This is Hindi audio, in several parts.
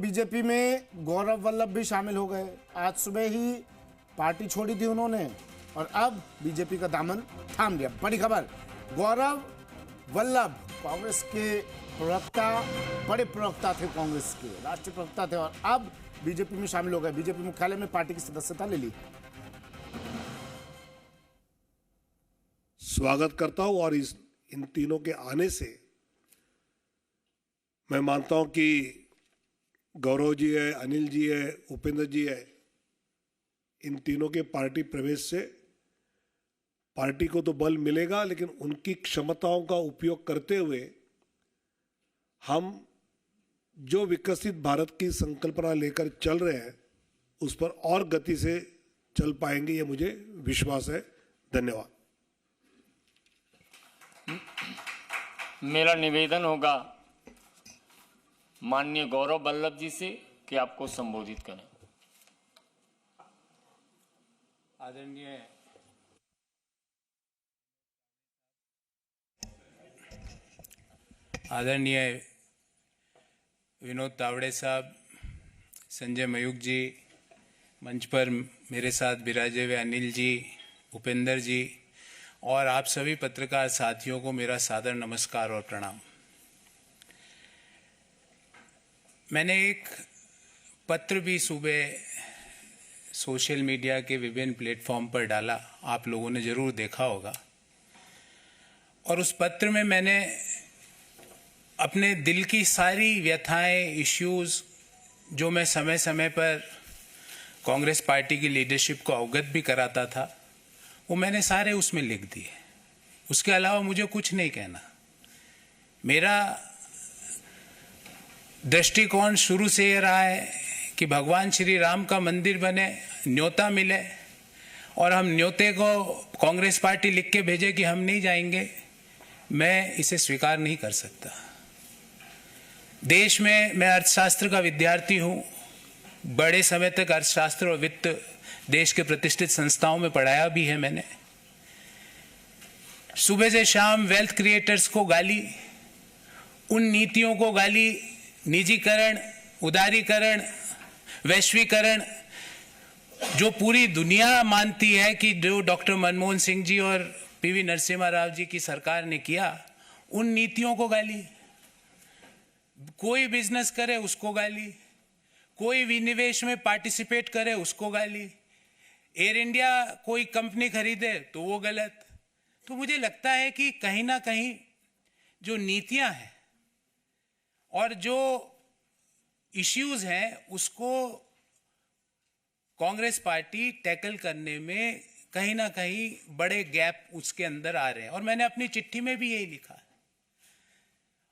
बीजेपी में गौरव वल्लभ भी शामिल हो गए। आज सुबह ही पार्टी छोड़ी थी उन्होंने और अब बीजेपी का दामन थाम लिया। बड़ी खबर, गौरव वल्लभ कांग्रेस के प्रवक्ता, बड़े प्रवक्ता थे, कांग्रेस के राष्ट्रीय प्रवक्ता थे और अब बीजेपी में शामिल हो गए। बीजेपी मुख्यालय में पार्टी की सदस्यता ले ली। स्वागत करता हूं और इन तीनों के आने से मैं मानता हूं कि गौरव जी है, अनिल जी है, उपेंद्र जी है, इन तीनों के पार्टी प्रवेश से पार्टी को तो बल मिलेगा, लेकिन उनकी क्षमताओं का उपयोग करते हुए हम जो विकसित भारत की संकल्पना लेकर चल रहे हैं उस पर और गति से चल पाएंगे, ये मुझे विश्वास है। धन्यवाद। मेरा निवेदन होगा माननीय गौरव वल्लभ जी से कि आपको संबोधित करें। आदरणीय विनोद तावड़े साहब, संजय मयूख जी, मंच पर मेरे साथ विराजे हुए अनिल जी, उपेंद्र जी और आप सभी पत्रकार साथियों को मेरा सादर नमस्कार और प्रणाम। मैंने एक पत्र भी सुबह सोशल मीडिया के विभिन्न प्लेटफॉर्म पर डाला, आप लोगों ने ज़रूर देखा होगा। और उस पत्र में मैंने अपने दिल की सारी व्यथाएं, इश्यूज़ जो मैं समय समय पर कांग्रेस पार्टी की लीडरशिप को अवगत भी कराता था, वो मैंने सारे उसमें लिख दिए। उसके अलावा मुझे कुछ नहीं कहना। मेरा दृष्टिकोण शुरू से ये रहा है कि भगवान श्री राम का मंदिर बने, न्योता मिले और हम न्योते को कांग्रेस पार्टी लिख के भेजे कि हम नहीं जाएंगे, मैं इसे स्वीकार नहीं कर सकता। देश में मैं अर्थशास्त्र का विद्यार्थी हूँ, बड़े समय तक अर्थशास्त्र और वित्त देश के प्रतिष्ठित संस्थाओं में पढ़ाया भी है मैंने। सुबह से शाम वेल्थ क्रिएटर्स को गाली, उन नीतियों को गाली, निजीकरण, उदारीकरण, वैश्वीकरण, जो पूरी दुनिया मानती है कि जो डॉक्टर मनमोहन सिंह जी और पीवी नरसिम्हा राव जी की सरकार ने किया, उन नीतियों को गाली। कोई बिजनेस करे उसको गाली, कोई विनिवेश में पार्टिसिपेट करे उसको गाली, एयर इंडिया कोई कंपनी खरीदे तो वो गलत। तो मुझे लगता है कि कहीं ना कहीं जो नीतियां हैं और जो इश्यूज हैं उसको कांग्रेस पार्टी टैकल करने में कहीं ना कहीं बड़े गैप उसके अंदर आ रहे हैं। और मैंने अपनी चिट्ठी में भी यही लिखा है।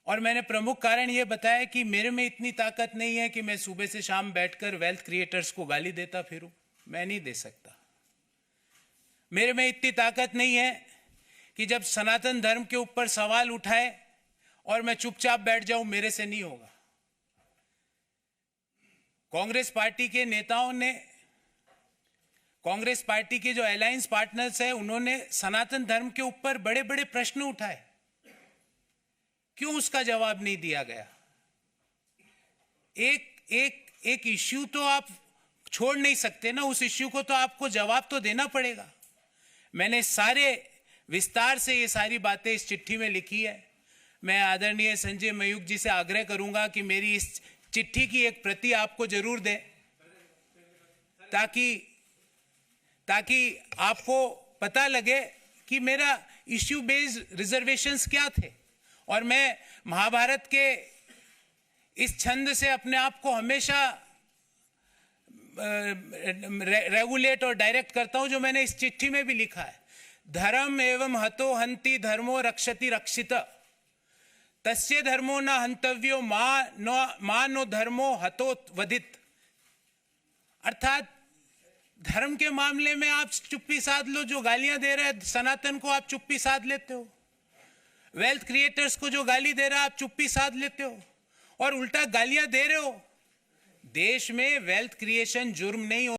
और मैंने प्रमुख कारण ये बताया कि मेरे में इतनी ताकत नहीं है कि मैं सुबह से शाम बैठकर वेल्थ क्रिएटर्स को गाली देता फिरूं, मैं नहीं दे सकता। मेरे में इतनी ताकत नहीं है कि जब सनातन धर्म के ऊपर सवाल उठाए और मैं चुपचाप बैठ जाऊं, मेरे से नहीं होगा। कांग्रेस पार्टी के नेताओं ने, कांग्रेस पार्टी के जो अलायंस पार्टनर्स हैं, उन्होंने सनातन धर्म के ऊपर बड़े बड़े प्रश्न उठाए, क्यों उसका जवाब नहीं दिया गया? एक इश्यू तो आप छोड़ नहीं सकते ना, उस इश्यू को तो आपको जवाब तो देना पड़ेगा। मैंने सारे विस्तार से ये सारी बातें इस चिट्ठी में लिखी है। मैं आदरणीय संजय मयूख जी से आग्रह करूंगा कि मेरी इस चिट्ठी की एक प्रति आपको जरूर दें, ताकि आपको पता लगे कि मेरा इश्यू बेस्ड रिजर्वेशंस क्या थे। और मैं महाभारत के इस छंद से अपने आप को हमेशा रेगुलेट और डायरेक्ट करता हूं, जो मैंने इस चिट्ठी में भी लिखा है। धर्म एवं हतो हंति धर्मो रक्षति रक्षित, तस्य धर्मो न हंतव्यो मा नो धर्मो हतो वधित। अर्थात धर्म के मामले में आप चुप्पी साध लो, जो गालियां दे रहे हैं सनातन को आप चुप्पी साध लेते हो, वेल्थ क्रिएटर्स को जो गाली दे रहा है आप चुप्पी साध लेते हो और उल्टा गालियां दे रहे हो। देश में वेल्थ क्रिएशन जुर्म नहीं हो